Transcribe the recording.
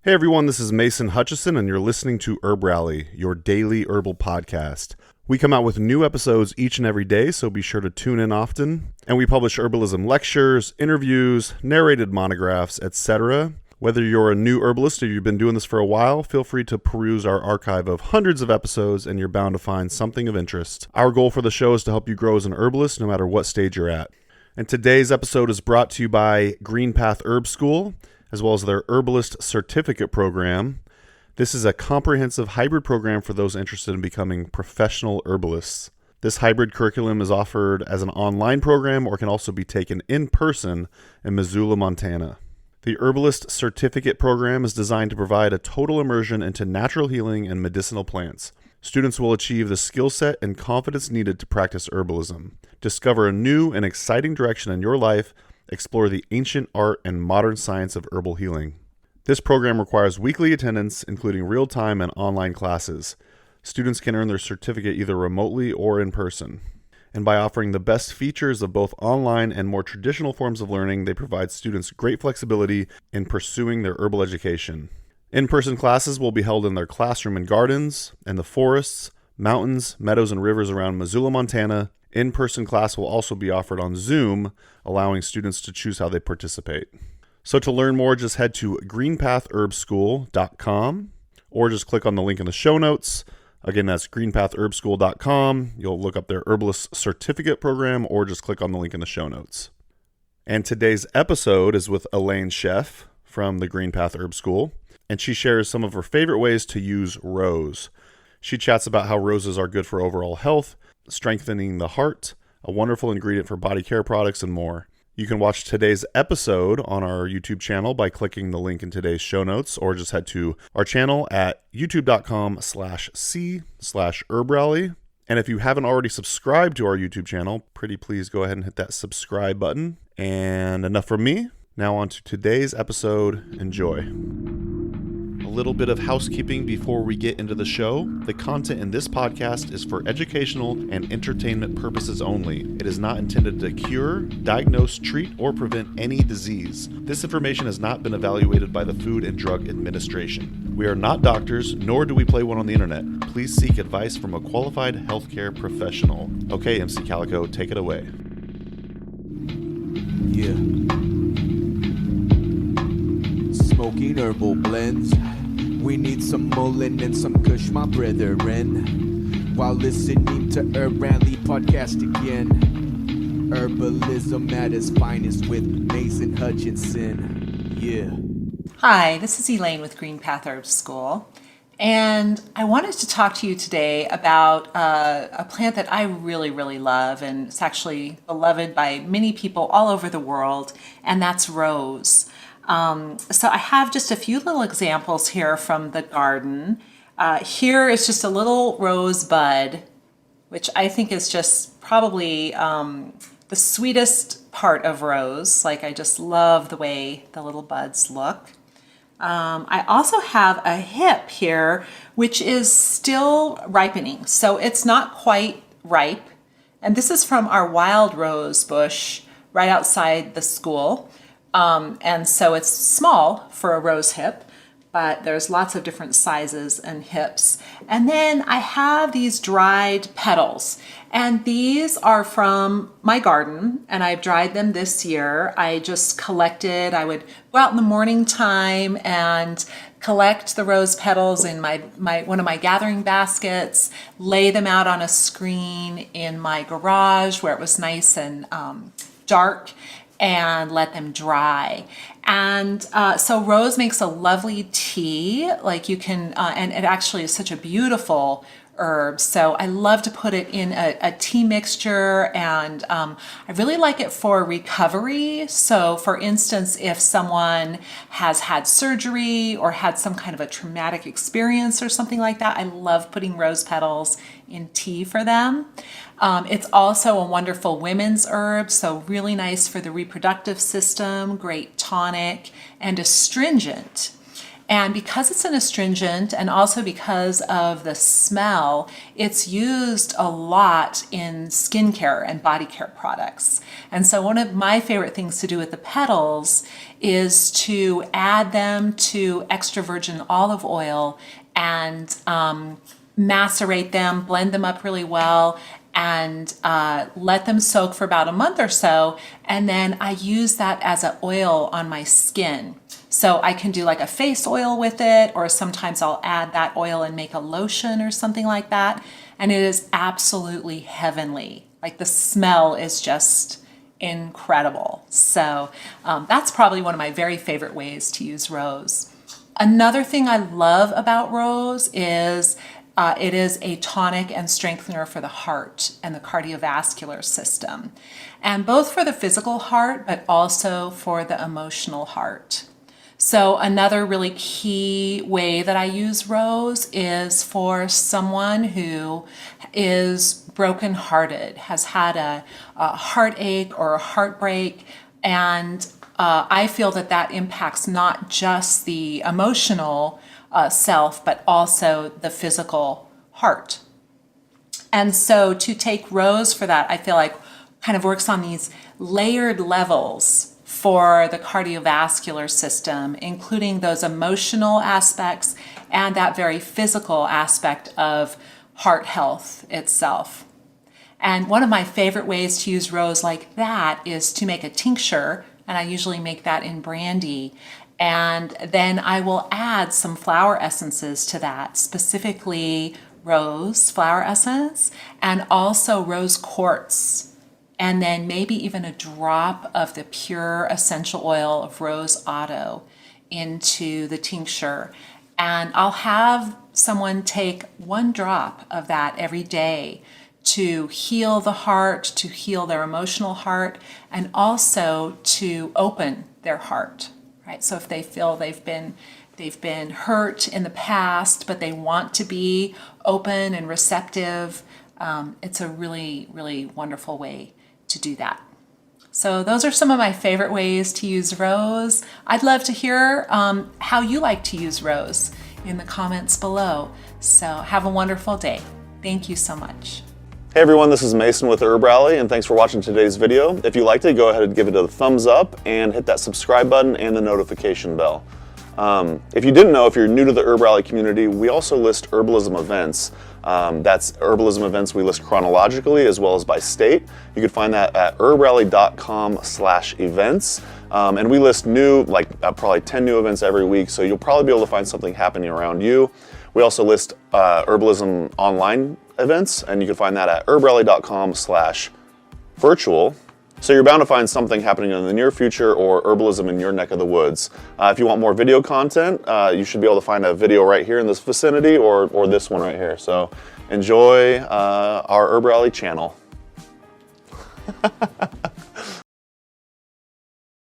Hey everyone, this is Mason Hutchison, and you're listening to Herb Rally, your daily herbal podcast. We come out with new episodes each and every day, so be sure to tune in often. And we publish herbalism lectures, interviews, narrated monographs, etc. Whether you're a new herbalist or you've been doing this for a while, feel free to peruse our archive of hundreds of episodes, and you're bound to find something of interest. Our goal for the show is to help you grow as an herbalist, no matter what stage you're at. And today's episode is brought to you by Green Path Herb School, as well as their Herbalist Certificate Program. This is a comprehensive hybrid program for those interested in becoming professional herbalists. This hybrid curriculum is offered as an online program or can also be taken in person in Missoula, Montana. The Herbalist Certificate Program is designed to provide a total immersion into natural healing and medicinal plants. Students will achieve the skill set and confidence needed to practice herbalism. Discover a new and exciting direction in your life. Explore the ancient art and modern science of herbal healing. This program requires weekly attendance, including real-time and online classes. Students can earn their certificate either remotely or in person. And by offering the best features of both online and more traditional forms of learning, they provide students great flexibility in pursuing their herbal education. In-person classes will be held in their classroom and gardens, and the forests, mountains, meadows, and rivers around Missoula, Montana. In-person class will also be offered on Zoom, allowing students to choose how they participate. So to learn more, just head to greenpathherbschool.com or just click on the link in the show notes. Again, that's greenpathherbschool.com. You'll look up their Herbalist Certificate Program or just click on the link in the show notes. And today's episode is with Elaine Sheff from the Green Path Herb School, and she shares some of her favorite ways to use rose. She chats about how roses are good for overall health, strengthening the heart, a wonderful ingredient for body care products, and more. You can watch today's episode on our YouTube channel by clicking the link in today's show notes, or just head to our channel at youtube.com/c/herbrally. And if you haven't already subscribed to our YouTube channel, pretty please go ahead and hit that subscribe button. And enough from me. Now on to today's episode. Enjoy. A little bit of housekeeping before we get into the show. The content in this podcast is for educational and entertainment purposes only. It is not intended to cure, diagnose, treat, or prevent any disease. This information has not been evaluated by the Food and Drug Administration. We are not doctors, nor do we play one on the internet. Please seek advice from a qualified healthcare professional. Okay, MC Calico, take it away. Yeah. Smoking herbal blends. We need some mullein and some kush, my brethren. While listening to Herb Rally podcast again. Herbalism at its finest with Mason Hutchinson. Yeah. Hi, this is Elaine with Green Path Herb School. And I wanted to talk to you today about a plant that I really, really love. And it's actually beloved by many people all over the world. And that's rose. So I have just a few little examples here from the garden. Here is just a little rose bud, which I think is just probably the sweetest part of rose. Like, I just love the way the little buds look. I also have a hip here, which is still ripening. So it's not quite ripe. And this is from our wild rose bush right outside the school. And so it's small for a rose hip, but there's lots of different sizes and hips. And then I have these dried petals, and these are from my garden, and I've dried them this year. I just collected, I would go out in the morning time and collect the rose petals in my one of my gathering baskets, lay them out on a screen in my garage where it was nice and dark, and let them dry. And so rose makes a lovely tea, like you can, and it actually is such a beautiful herb. So I love to put it in a tea mixture, and I really like it for recovery. So for instance, if someone has had surgery or had some kind of a traumatic experience or something like that, I love putting rose petals in tea for them. It's also a wonderful women's herb, so really nice for the reproductive system, great tonic and astringent. And because it's an astringent and also because of the smell, it's used a lot in skincare and body care products. And so one of my favorite things to do with the petals is to add them to extra virgin olive oil and macerate them, blend them up really well, and let them soak for about a month or so. And then I use that as an oil on my skin. So I can do like a face oil with it, or sometimes I'll add that oil and make a lotion or something like that. And it is absolutely heavenly. Like the smell is just incredible. So that's probably one of my very favorite ways to use rose. Another thing I love about rose is it is a tonic and strengthener for the heart and the cardiovascular system. And both for the physical heart, but also for the emotional heart. So another really key way that I use rose is for someone who is brokenhearted, has had a heartache or a heartbreak, and I feel that that impacts not just the emotional self, but also the physical heart. And so to take rose for that, I feel like kind of works on these layered levels for the cardiovascular system, including those emotional aspects and that very physical aspect of heart health itself. And one of my favorite ways to use rose like that is to make a tincture, and I usually make that in brandy. And then I will add some flower essences to that, specifically rose flower essence and also rose quartz. And then maybe even a drop of the pure essential oil of rose otto into the tincture. And I'll have someone take one drop of that every day to heal the heart, to heal their emotional heart, and also to open their heart, right? So if they feel they've been hurt in the past, but they want to be open and receptive, it's a really, really wonderful way to do that. So those are some of my favorite ways to use rose. I'd love to hear how you like to use rose in the comments below. So have a wonderful day. Thank you so much. Hey everyone, this is Mason with Herb Rally, and thanks for watching today's video. If you liked it, go ahead and give it a thumbs up and hit that subscribe button and the notification bell. If you didn't know, if you're new to the Herb Rally community, we also list herbalism events. That's herbalism events we list chronologically as well as by state. You can find that at herbrally.com/events. And we list new, probably 10 new events every week, so you'll probably be able to find something happening around you. We also list herbalism online events, and you can find that at herbrally.com/virtual. So you're bound to find something happening in the near future or herbalism in your neck of the woods. If you want more video content, you should be able to find a video right here in this vicinity or this one right here. So enjoy our Herb Rally channel.